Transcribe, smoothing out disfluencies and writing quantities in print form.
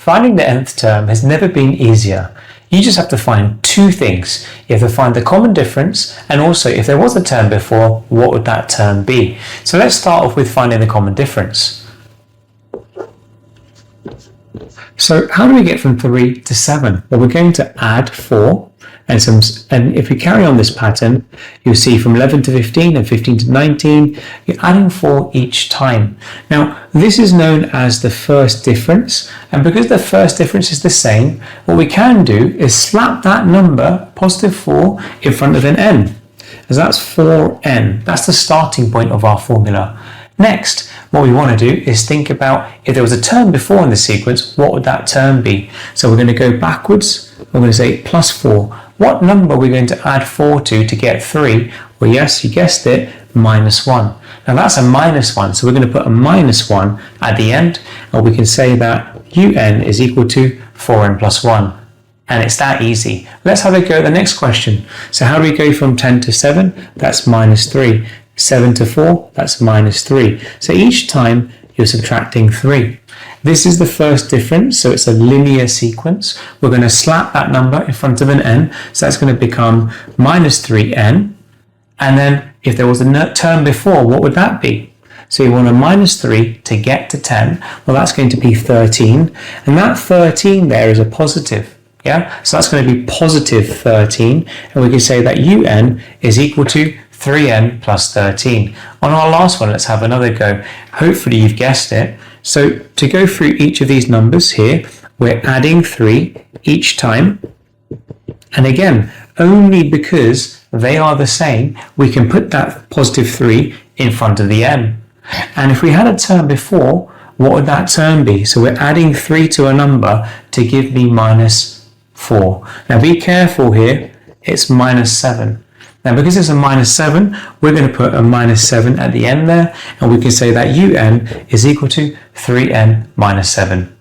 Finding the nth term has never been easier. You just have to find two things. You have to find the common difference, and also if there was a term before, what would that term be? So let's start off with finding the common difference. So how do we get from 3 to 7? Well, we're going to add 4. And if we carry on this pattern, you'll see from 11 to 15 and 15 to 19, you're adding 4 each time. Now, this is known as the first difference. And because the first difference is the same, what we can do is slap that number, positive 4, in front of an n. As that's 4n. That's the starting point of our formula. Next, what we want to do is think about if there was a term before in the sequence, what would that term be? So we're going to go backwards. We're going to say plus 4. What number are we going to add 4 to get 3? Well, yes, you guessed it, minus 1. Now that's a minus 1, so we're going to put a minus 1 at the end, and we can say that un is equal to 4n plus 1. And it's that easy. Let's have a go at the next question. So how do we go from 10 to 7? That's minus 3. 7 to 4, that's minus 3. So each time you're subtracting 3. This is the first difference, so it's a linear sequence. We're going to slap that number in front of an n, so that's going to become minus 3n. And then if there was a term before, what would that be? So you want a minus 3 to get to 10. Well, that's going to be 13. And that 13 there is a positive. Yeah, so that's going to be positive 13. And we can say that un is equal to 3n plus 13. On our last one, let's have another go. Hopefully you've guessed it. So to go through each of these numbers here, we're adding 3 each time. And again, only because they are the same, we can put that positive 3 in front of the n. And if we had a term before, what would that term be? So we're adding 3 to a number to give me minus 4. Now be careful here, it's minus 7. Now because it's a minus 7, we're going to put a minus 7 at the end there, and we can say that un is equal to 3n minus 7.